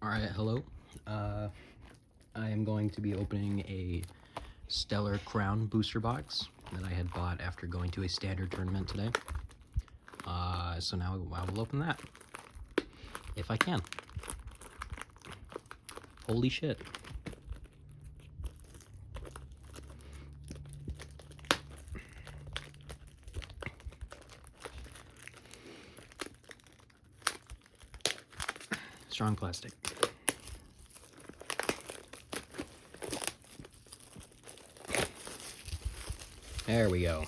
Alright, hello. I am going to be opening a Stellar Crown booster box that I had bought after going to a standard tournament today. So now I will open that. If I can. Holy shit. Strong plastic. There we go.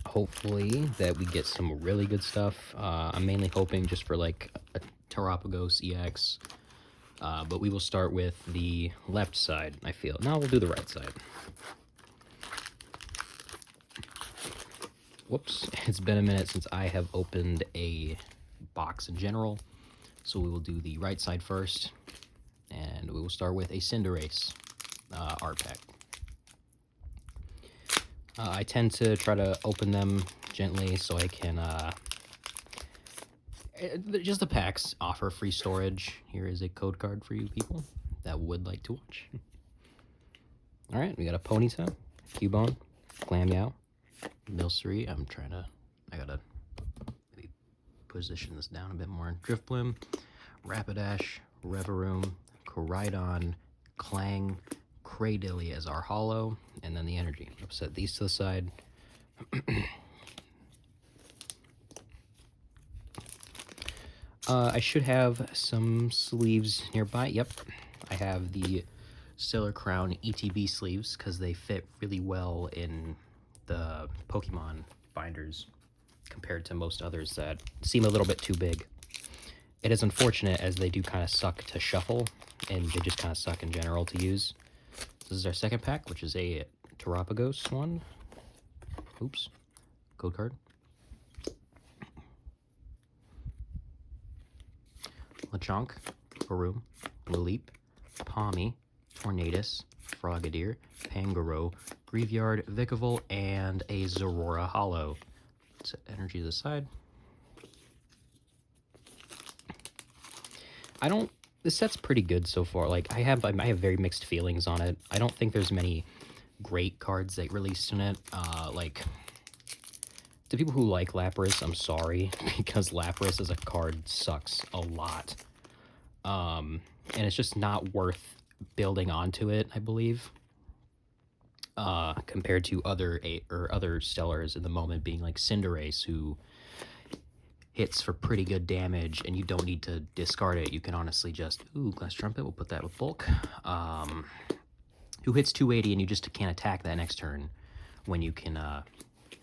Hopefully that we get some really good stuff. I'm mainly hoping just for like a Terapagos EX. But we will start with the left side, I feel. No, we'll do the right side. Whoops, it's been a minute since I have opened a box in general. So we will do the right side first. And we will start with a Cinderace art pack. I tend to try to open them gently so I can... just the packs offer free storage. Here is a code card for you people that would like to watch. Alright, we got a Ponyta, Cubone, Glameow, Milcery. I gotta maybe position this down a bit more. Drifblim, Rapidash, Reverum, Koraidon, Clang, Cradily as our holo, and then the energy. I'll set these to the side. I should have some sleeves nearby. Yep, I have the Stellar Crown ETB sleeves because they fit really well in the Pokemon binders compared to most others that seem a little bit too big. It is unfortunate as they do kind of suck to shuffle, and they just kind of suck in general to use. This is our second pack, which is a Terapagos one. Oops. Code card. Lechonk, Varoom, Lileep, Pawmi, Tornadus, Frogadier, Pangoro, Greaveyard, Vikavolt, and a Zorora holo. Set energy to the side. This set's pretty good so far. Like, I have very mixed feelings on it. I don't think there's many great cards they released in it. Like, to people who like Lapras, I'm sorry, because Lapras as a card sucks a lot. And it's just not worth building onto it, I believe. Compared to other Stellars in the moment being like Cinderace, who hits for pretty good damage, and you don't need to discard it. You can honestly just... Ooh, Glass Trumpet, we'll put that with bulk. Who hits 280 and you just can't attack that next turn when you can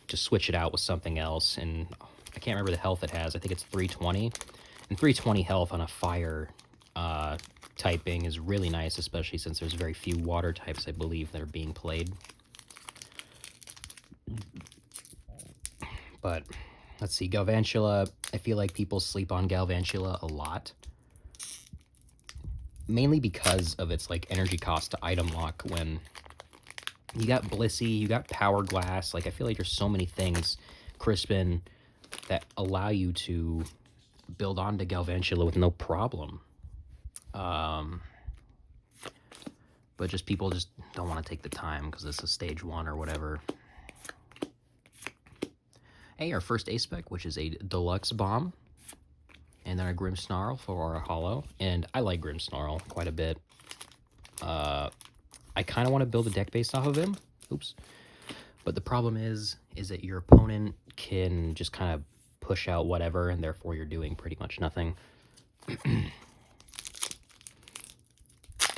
just switch it out with something else. And I can't remember the health it has. I think it's 320. And 320 health on a fire typing is really nice, especially since there's very few water types, I believe, that are being played. But... let's see, Galvantula, I feel like people sleep on Galvantula a lot. Mainly because of its, like, energy cost to item lock when you got Blissey, you got Power Glass. Like, I feel like there's so many things, Crispin, that allow you to build onto Galvantula with no problem. But just people just don't want to take the time because this is stage 1 or whatever. Hey, our first A-Spec, which is a Deluxe Bomb. And then a Grimmsnarl for our holo. And I like Grimmsnarl quite a bit. I kind of want to build a deck based off of him. Oops. But the problem is that your opponent can just kind of push out whatever, and therefore you're doing pretty much nothing.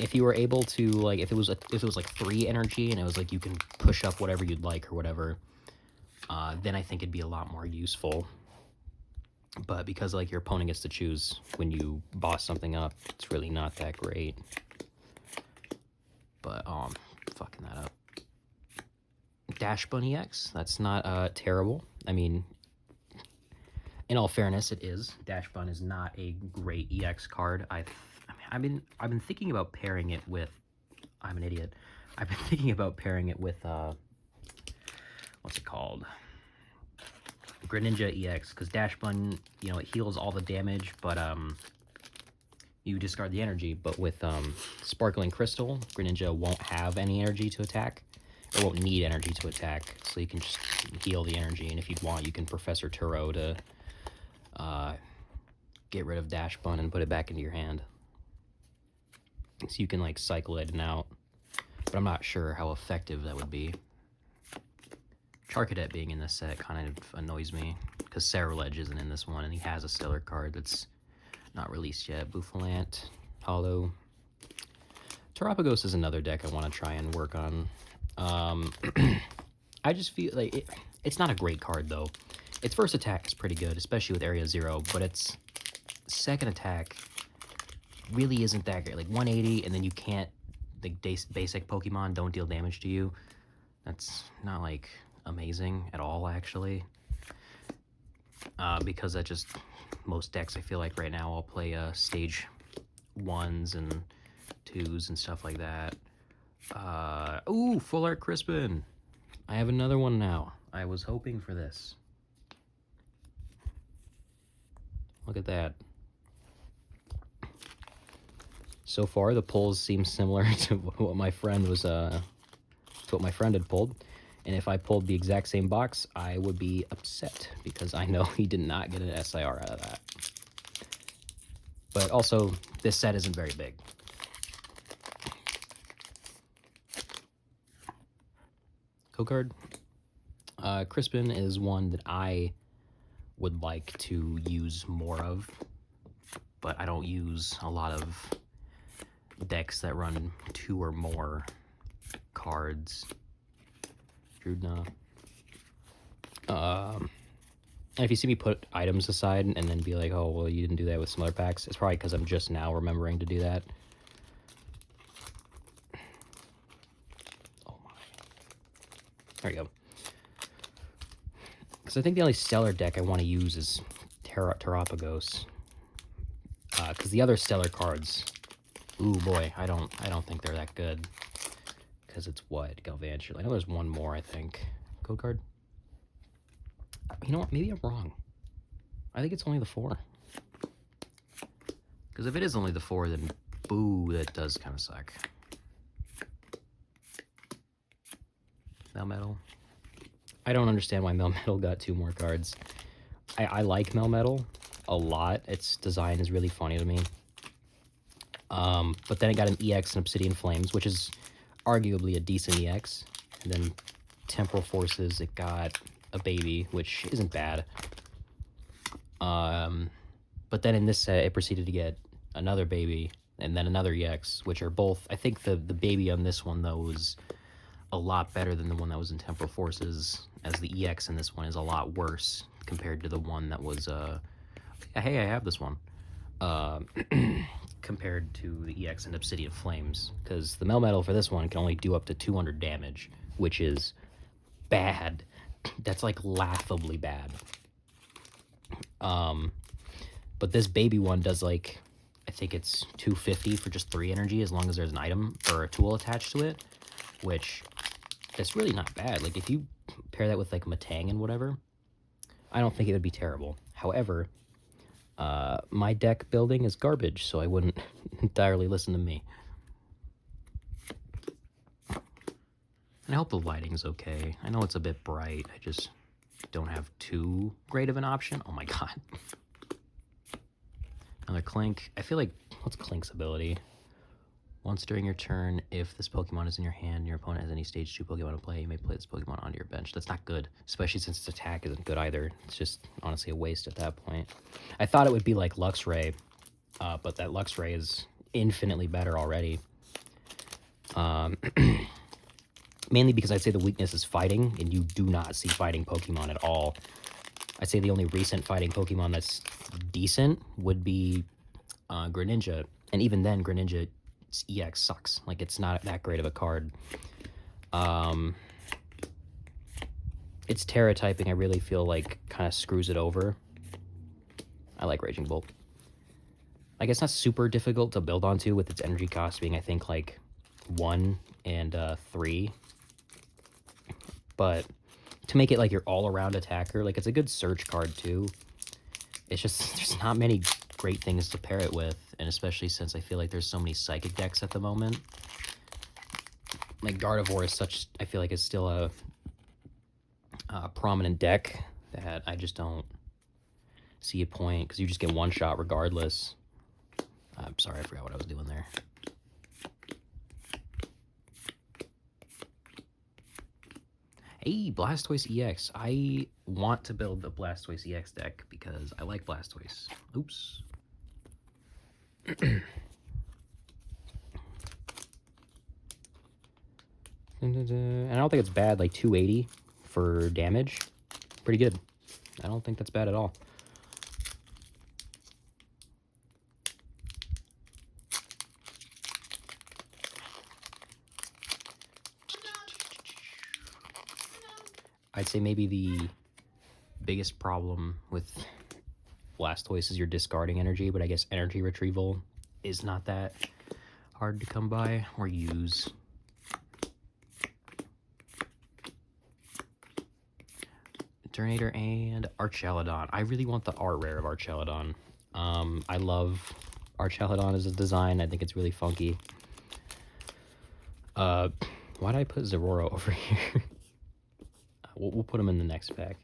If you were able to, like, if it was like 3 energy, and it was like you can push up whatever you'd like or whatever, then I think it'd be a lot more useful. But because, like, your opponent gets to choose when you boss something up, it's really not that great. But, I'm fucking that up. Dash Bunny X, that's not terrible. I mean, in all fairness, it is. Dash Bun is not a great EX card. I've been thinking about pairing it with... I'm an idiot. I've been thinking about pairing it with what's it called? Greninja EX, because Dash Bun, you know, it heals all the damage, but you discard the energy. But with Sparkling Crystal, Greninja won't have any energy to attack. It won't need energy to attack, so you can just heal the energy. And if you want, you can Professor Turo to get rid of Dash Bun and put it back into your hand. So you can like cycle it in and out, but I'm not sure how effective that would be. Charcadet being in this set kind of annoys me, because Ceruledge isn't in this one, and he has a stellar card that's not released yet. Bouffalant, Hollow. Terapagos is another deck I want to try and work on. I just feel like it's not a great card, though. Its first attack is pretty good, especially with Area 0, but its second attack really isn't that great. Like 180, and then you can't, the basic Pokemon don't deal damage to you. That's not, like, amazing at all, actually. Because that just, most decks I feel like right now I'll play stage 1s and 2s and stuff like that. Ooh, Full Art Crispin! I have another one now. I was hoping for this. Look at that. So far, the pulls seem similar to what my friend was, to what my friend had pulled. And if I pulled the exact same box, I would be upset, because I know he did not get an SIR out of that. But also, this set isn't very big. Code card. Crispin is one that I would like to use more of, but I don't use a lot of decks that run 2 or more cards. Drudna. And if you see me put items aside and then be like, oh, well, you didn't do that with some other packs, it's probably because I'm just now remembering to do that. Oh my. There we go. Because I think the only stellar deck I want to use is Terapagos. Because the other stellar cards, ooh boy, I don't think they're that good. Because it's what? Galvantula. I know there's one more, I think. Code card? You know what? Maybe I'm wrong. I think it's only the 4. Because if it is only the 4, then boo, that does kind of suck. Melmetal. I don't understand why Melmetal got 2 more cards. I like Melmetal a lot. Its design is really funny to me. But then it got an EX and Obsidian Flames, which is arguably a decent EX. And then Temporal Forces, it got a baby, which isn't bad. But then in this set, it proceeded to get another baby and then another EX, which are both, I think the baby on this one, though, was a lot better than the one that was in Temporal Forces, as the EX in this one is a lot worse compared to the one that was, hey, I have this one, compared to the EX and Obsidian Flames, because the Melmetal for this one can only do up to 200 damage, which is bad. That's, like, laughably bad. But this baby one does, like, I think it's 250 for just 3 energy, as long as there's an item or a tool attached to it, which that's really not bad. Like, if you pair that with, like, Matang and whatever, I don't think it would be terrible. However, my deck building is garbage, so I wouldn't entirely listen to me. And I hope the lighting's okay. I know it's a bit bright. I just don't have too great of an option. Oh my god. Another Clink. I feel like, what's Clink's ability? Once during your turn, if this Pokemon is in your hand and your opponent has any stage 2 Pokemon to play, you may play this Pokemon onto your bench. That's not good, especially since its attack isn't good either. It's just honestly a waste at that point. I thought it would be like Luxray, but that Luxray is infinitely better already. Mainly because I'd say the weakness is fighting, and you do not see fighting Pokemon at all. I'd say the only recent fighting Pokemon that's decent would be Greninja, and even then, Greninja's EX sucks. Like, it's not that great of a card. Its Terra typing, I really feel like, kind of screws it over. I like Raging Bolt. I guess not super difficult to build onto, with its energy cost being, I think, like 1 and 3. But to make it like your all-around attacker. Like, it's a good search card, too. It's just, there's not many great things to pair it with, and especially since I feel like there's so many Psychic decks at the moment. Like, Gardevoir is such, I feel like it's still a prominent deck that I just don't see a point, because you just get one shot regardless. I'm sorry, I forgot what I was doing there. Hey, Blastoise EX. I want to build the Blastoise EX deck because I like Blastoise. Oops. And I don't think it's bad, like 280 for damage. Pretty good. I don't think that's bad at all. I'd say maybe the biggest problem with Blastoise is your discarding energy, but I guess energy retrieval is not that hard to come by or use. Turtonator and Archelodon. I really want the art rare of Archelodon. I love Archelodon as a design. I think it's really funky. Why did I put Zororo over here? We'll put him in the next pack.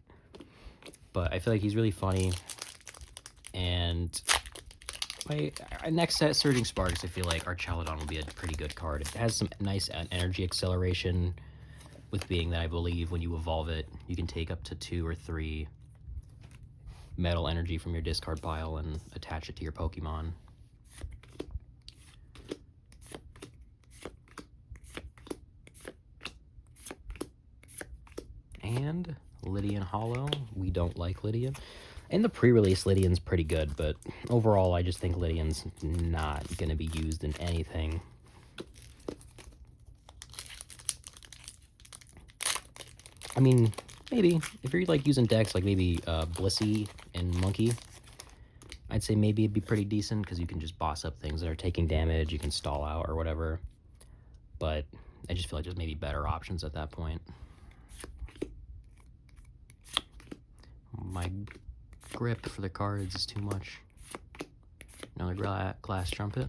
But I feel like he's really funny. And my next set, Surging Sparks, I feel like Archelodon will be a pretty good card. It has some nice energy acceleration, with being that I believe when you evolve it, you can take up to 2 or 3 metal energy from your discard pile and attach it to your Pokemon. And Lydian Hollow. We don't like Lydian. And the pre-release Lydian's pretty good, but overall I just think Lydian's not going to be used in anything. I mean, maybe. If you're like using decks like maybe Blissey and Monkey, I'd say maybe it'd be pretty decent because you can just boss up things that are taking damage, you can stall out or whatever. But I just feel like there's maybe better options at that point. My grip for the cards is too much. Another Glass Trumpet.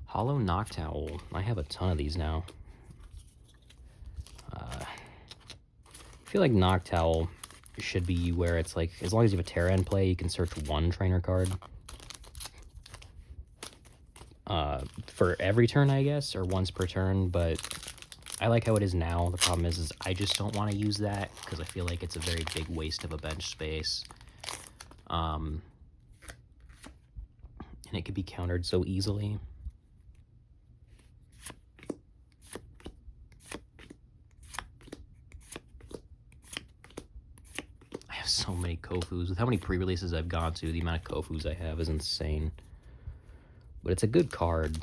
Hollow Noctowl. I have a ton of these now. I feel like Noctowl should be where it's like, as long as you have a Terra in play, you can search one trainer card. For every turn, I guess, or once per turn, but I like how it is now. The problem is I just don't want to use that because I feel like it's a very big waste of a bench space. And it could be countered so easily. I have so many Kofus. With how many pre-releases I've gone to, the amount of Kofus I have is insane. But it's a good card.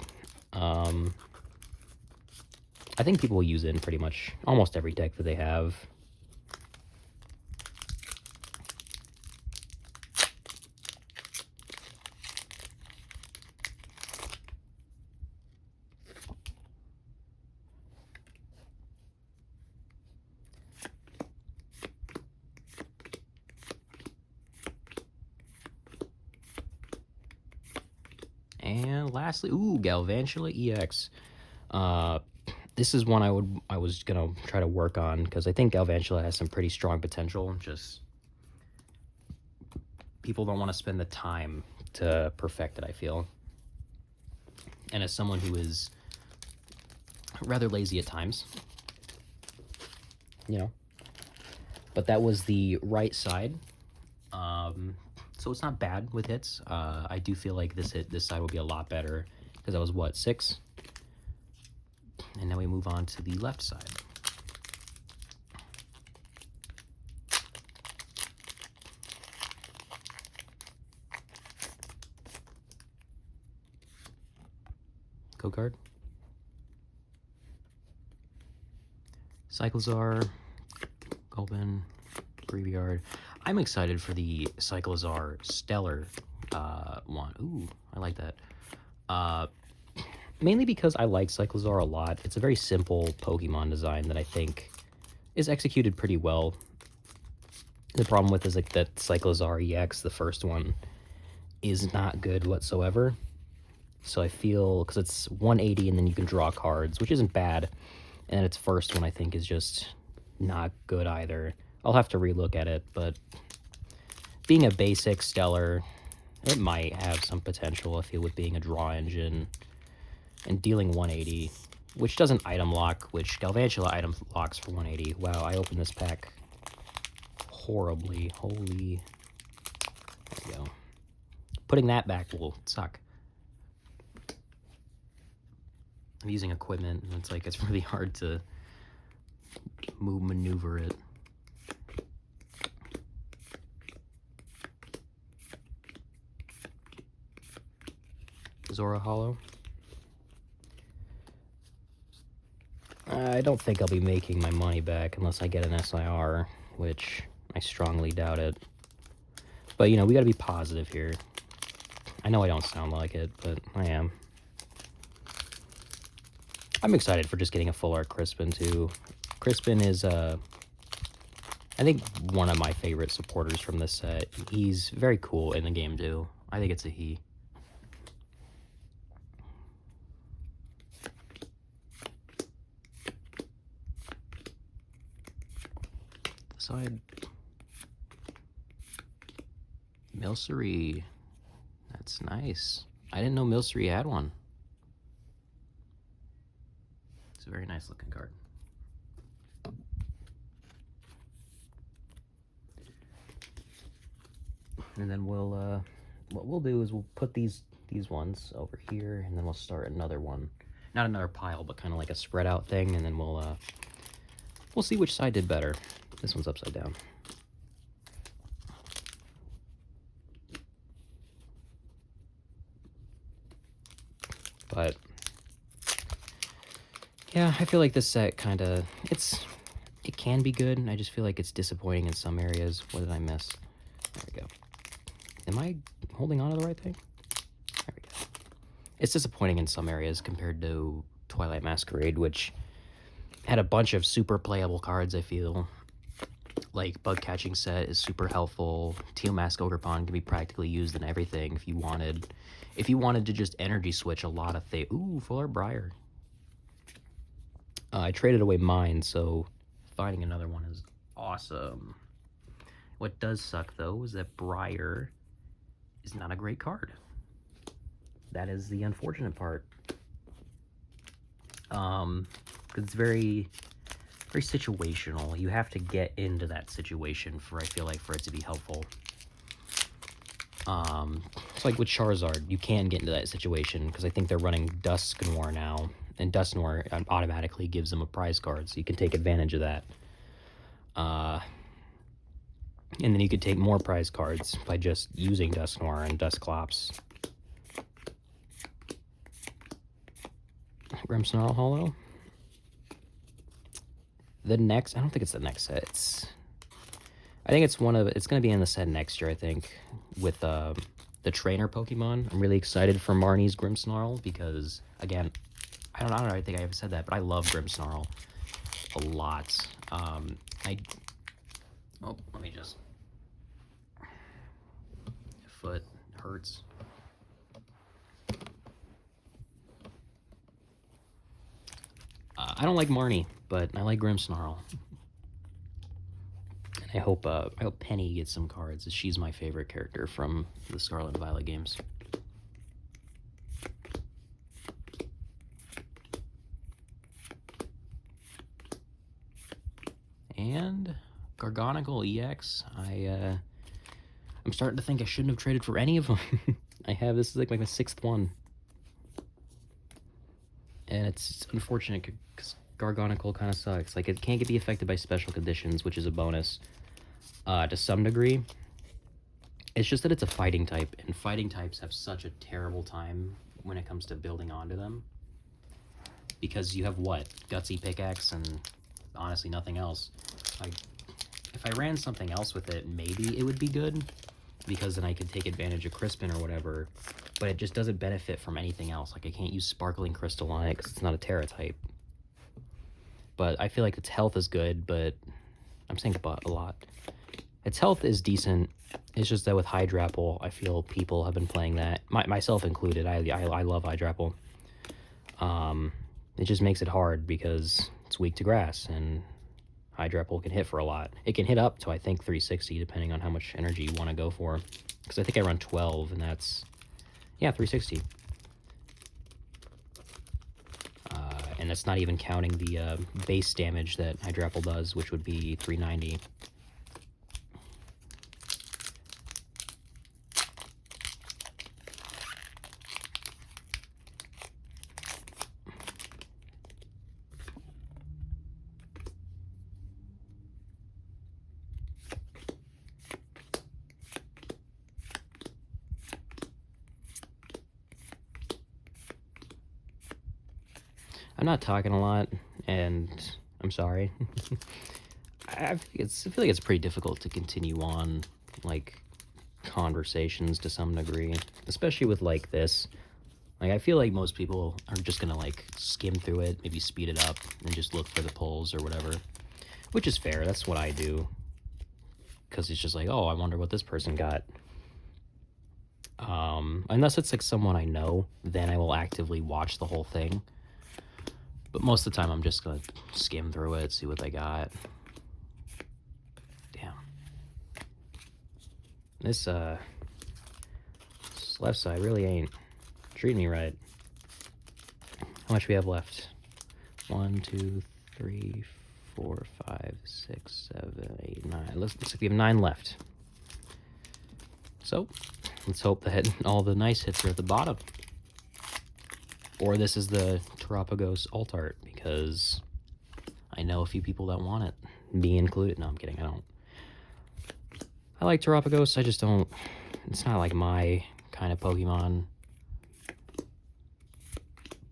I think people will use it in pretty much almost every deck that they have. And lastly, ooh, Galvantula EX. This is one I was gonna try to work on because I think Galvantula has some pretty strong potential. Just people don't want to spend the time to perfect it, I feel. And as someone who is rather lazy at times, you know, but that was the right side. So it's not bad with hits. I do feel like this side will be a lot better because that was what, 6? And now we move on to the left side. Code card. Cyclizar, Gulpin, Graveyard. I'm excited for the Cyclizar Stellar one. Ooh, I like that. Mainly because I like Cyclizar a lot. It's a very simple Pokemon design that I think is executed pretty well. The problem with is like that Cyclozar EX, the first one, is not good whatsoever. So I feel, because it's 180 and then you can draw cards, which isn't bad. And its first one I think is just not good either. I'll have to relook at it, but being a basic stellar, it might have some potential. I feel with being a draw engine and dealing 180, which doesn't item lock, which Galvantula item locks for 180. Wow, I opened this pack horribly. Holy. There we go. Putting that back will suck. I'm using equipment, and it's really hard to maneuver it. Zora Hollow. I don't think I'll be making my money back unless I get an SIR, which I strongly doubt it. But, you know, we gotta be positive here. I know I don't sound like it, but I am. I'm excited for just getting a full art Crispin, too. Crispin is, I think, one of my favorite supporters from this set. He's very cool in the game, too. I think it's a he. Side. Milcery. That's nice. I didn't know Milcery had one. It's a very nice looking card. And then we'll, what we'll do is we'll put these ones over here, and then we'll start another one. Not another pile, but kind of like a spread out thing, and then we'll see which side did better. This one's upside down. But yeah, I feel like this set kind of, it can be good, and I just feel like it's disappointing in some areas. What did I miss? There we go. Am I holding on to the right thing? There we go. It's disappointing in some areas compared to Twilight Masquerade, which had a bunch of super playable cards, I feel. Like, Bug Catching Set is super helpful. Teal Mask Ogerpon can be practically used in everything if you wanted. If you wanted to just energy switch a lot of things. Ooh, Full Art Briar. I traded away mine, so finding another one is awesome. What does suck, though, is that Briar is not a great card. That is the unfortunate part. Because it's very situational. You have to get into that situation for, I feel like, for it to be helpful. It's like with Charizard, you can get into that situation because I think they're running Dusknoir now, and Dusknoir automatically gives them a prize card, so you can take advantage of that. And then you could take more prize cards by just using Dusknoir and Dusclops. Grimmsnarl Hollow. The next, I don't think it's the next set. I think it's going to be in the set next year, I think, with the trainer Pokemon. I'm really excited for Marnie's Grimmsnarl because, again, I don't know, I think I ever said that, but I love Grimmsnarl a lot. Let me just, foot hurts. I don't like Marnie, but I like Grimmsnarl. And I hope Penny gets some cards. She's my favorite character from the Scarlet and Violet games. And Gargonicle EX. I'm starting to think I shouldn't have traded for any of them. This is like my 6th one. And it's unfortunate because Gargonicle kind of sucks. Like, it can't be affected by special conditions, which is a bonus to some degree. It's just that it's a fighting type, and fighting types have such a terrible time when it comes to building onto them. Because you have what? Gutsy Pickaxe and honestly nothing else. Like, if I ran something else with it, maybe it would be good, because then I could take advantage of Crispin or whatever, but it just doesn't benefit from anything else. Like, I can't use Sparkling Crystal on it because it's not a Terra type. but I feel like its health is good, but I'm saying but a lot. Its health is decent. It's just that with Hydrapple, I feel people have been playing that, myself included. I love Hydrapple. It just makes it hard because it's weak to grass, and Hydrapple can hit for a lot. It can hit up to, I think, 360, depending on how much energy you want to go for. Because I think I run 12, and that's, yeah, 360. And that's not even counting the base damage that Hydrapple does, which would be 390. I'm not talking a lot, and I'm sorry. I feel like it's pretty difficult to continue on, like, conversations to some degree, especially with, like, this. Like, I feel like most people are just gonna, like, skim through it, maybe speed it up, and just look for the pulls or whatever. Which is fair, that's what I do. Because it's just like, oh, I wonder what this person got. Unless it's, like, someone I know, then I will actively watch the whole thing. But most of the time, I'm just gonna skim through it, see what they got. Damn. This left side really ain't treating me right. How much we have left? 1, 2, 3, 4, 5, 6, 7, 8, 9. Looks like we have 9 left. So, let's hope that all the nice hits are at the bottom. Or this is the Terapagos alt art, because I know a few people that want it, me included. No, I'm kidding, I don't. I like Terapagos, I just don't, it's not like my kind of Pokemon.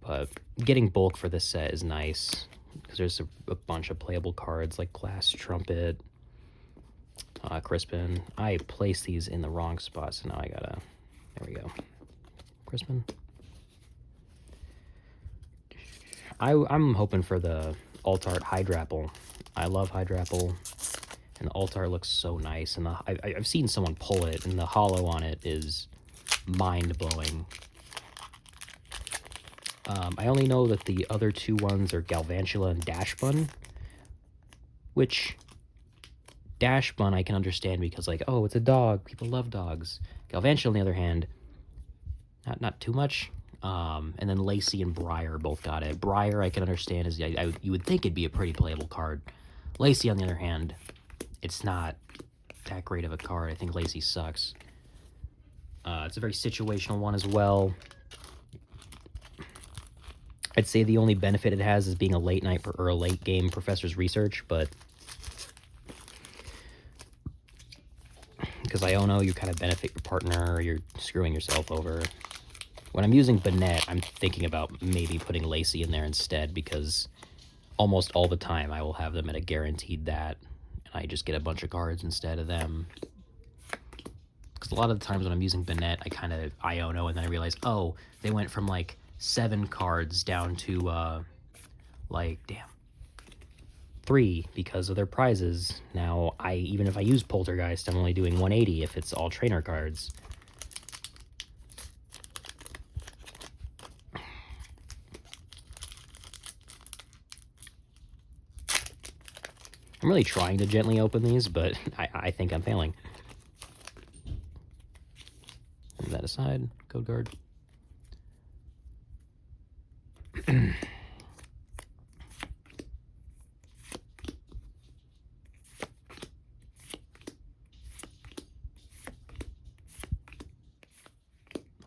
But getting bulk for this set is nice, because there's a bunch of playable cards like Glass Trumpet, Crispin. I placed these in the wrong spot, so now I gotta, there we go. Crispin. I'm hoping for the alt art Hydrapple. I love Hydrapple, and the alt art looks so nice. And I've seen someone pull it, and the holo on it is mind-blowing. I only know that the other 2 ones are Galvantula and Dashbun, which Dashbun I can understand because, like, oh, it's a dog. People love dogs. Galvantula, on the other hand, not too much. And then Lacey and Briar both got it. Briar I can understand is you would think it'd be a pretty playable card. Lacey, on the other hand, it's not that great of a card. I think Lacey sucks. It's a very situational one as well. I'd say the only benefit it has is being a late night or a late game Professor's Research, but because Iono, you kind of benefit your partner, or you're screwing yourself over. When I'm using Banette, I'm thinking about maybe putting Lacey in there instead, because almost all the time I will have them at a guaranteed that, and I just get a bunch of cards instead of them. Because a lot of the times when I'm using Banette, I kind of Iono, and then I realize, oh, they went from, like, 7 cards down to, like, damn, 3 because of their prizes. Now, even if I use Poltergeist, I'm only doing 180 if it's all trainer cards. I'm really trying to gently open these, but I think I'm failing. Move that aside. Code guard.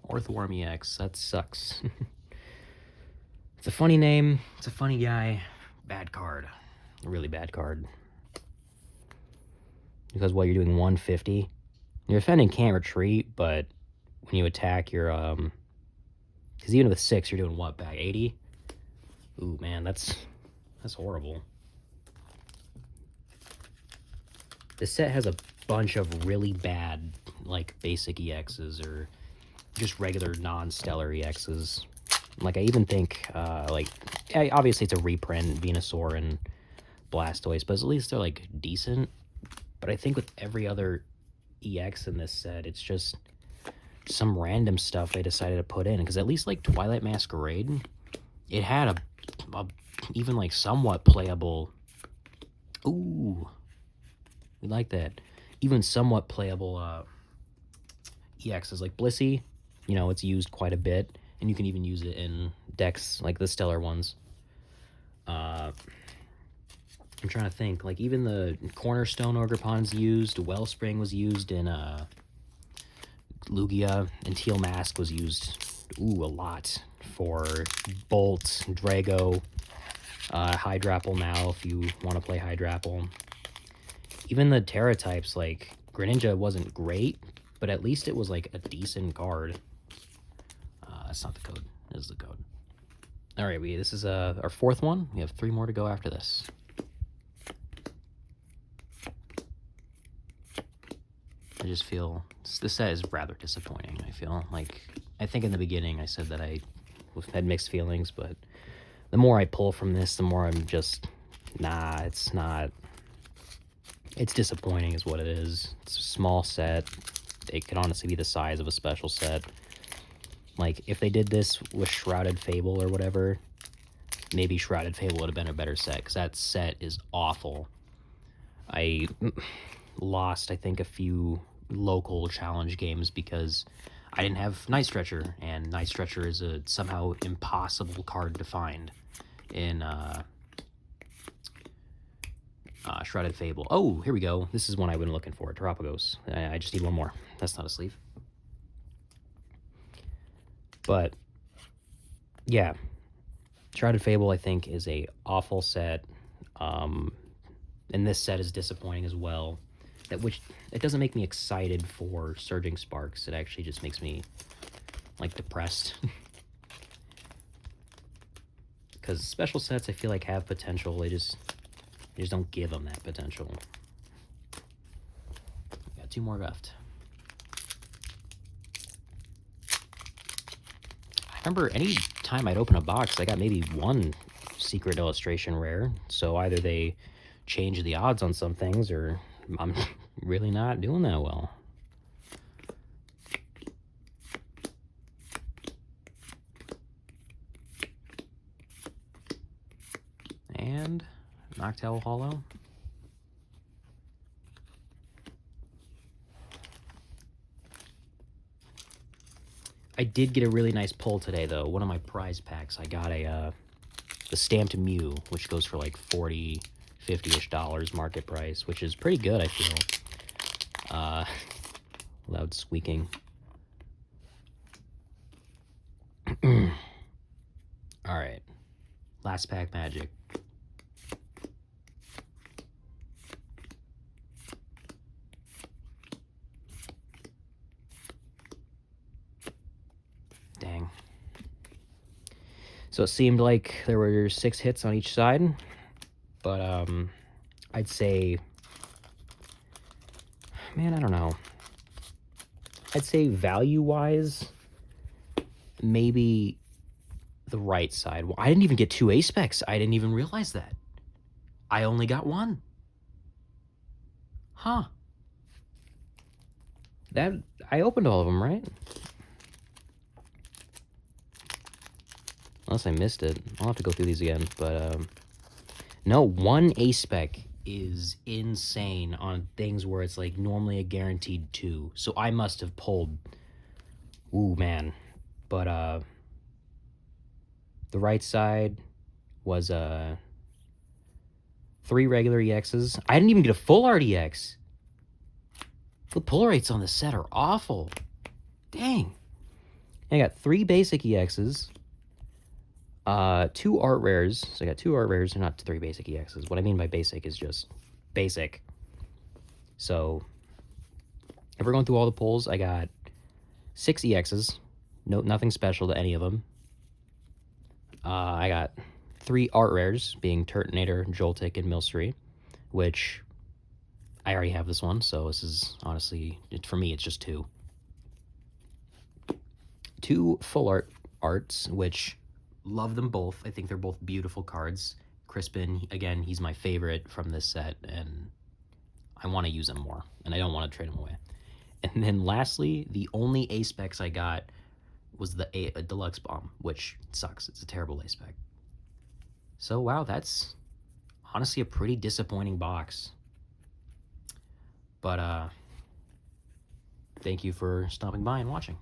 Orthworm EX. That sucks. It's a funny name. It's a funny guy. Bad card. A really bad card. Because while you're doing 150, your defending can't retreat, but when you attack, you're, because even with 6, you're doing what, back 80? Ooh, man, that's horrible. This set has a bunch of really bad, like, basic EXs, or just regular non-stellar EXs. Like, I even think, like, obviously it's a reprint, Venusaur and Blastoise, but at least they're like decent. But I think with every other EX in this set, it's just some random stuff they decided to put in. Because at least like Twilight Masquerade, it had a even like somewhat playable. Ooh, we like that. Even somewhat playable EXs like Blissey. You know, it's used quite a bit, and you can even use it in decks like the Stellar ones. I'm trying to think, like even the Cornerstone Ogerpon's used, Wellspring was used in Lugia, and Teal Mask was used, a lot for Bolt, Drago, Hydrapple now if you want to play Hydrapple. Even the Terra types, like Greninja wasn't great, but at least it was like a decent card. That's not the code. This is the code. All right, this is our fourth one. We have 3 more to go after this. I just feel this set is rather disappointing. I think in the beginning I said that I had mixed feelings, but the more I pull from this, the more I'm just, nah, it's not. It's disappointing is what it is. It's a small set. It could honestly be the size of a special set. Like, if they did this with Shrouded Fable or whatever, maybe Shrouded Fable would have been a better set, because that set is awful. I lost, I think, a few local challenge games because I didn't have Night Stretcher, and Night Stretcher is a somehow impossible card to find in Shrouded Fable. Oh, here we go. This is one I've been looking for, Terapagos. I just need one more. That's not a sleeve. But, yeah. Shrouded Fable, I think, is a awful set. And this set is disappointing as well. Which it doesn't make me excited for Surging Sparks. It actually just makes me, like, depressed. Because special sets, I feel like, have potential. They just don't give them that potential. Got 2 more left. I remember any time I'd open a box, I got maybe 1 secret illustration rare. So either they change the odds on some things, or I'm really not doing that well. And Noctowl Hollow. I did get a really nice pull today, though. One of my prize packs, I got the Stamped Mew, which goes for like $40, $50-ish market price, which is pretty good, I feel. Loud squeaking. Alright. Last pack magic. Dang. So it seemed like there were 6 hits on each side, but I'd say, man, I don't know. I'd say value-wise, maybe the right side. Well, I didn't even get 2 A-Specs. I didn't even realize that. I only got 1. Huh. I opened all of them, right? Unless I missed it. I'll have to go through these again. But, no, 1 A-Spec is insane on things where it's, like, normally a guaranteed 2. So I must have pulled... Ooh, man. But, the right side was, 3 regular EXs. I didn't even get a full RDX. The pull rates on the set are awful. Dang. I got 3 basic EXs. 2 art rares. So I got 2 art rares, not 3 basic EXs. What I mean by basic is just basic. So if we're going through all the pulls, I got 6 EXs. Nothing special to any of them. I got 3 art rares, being Turtonator, Joltik, and Milcery, which I already have this one, so this is honestly, for me, it's just 2. 2 full arts, which love them both. I think they're both beautiful cards. Crispin, again, he's my favorite from this set, and I want to use him more, and I don't want to trade him away. And then lastly, the only A-Specs I got was the a Deluxe Bomb, which sucks. It's a terrible A-Spec. So, wow, that's honestly a pretty disappointing box. But, thank you for stopping by and watching.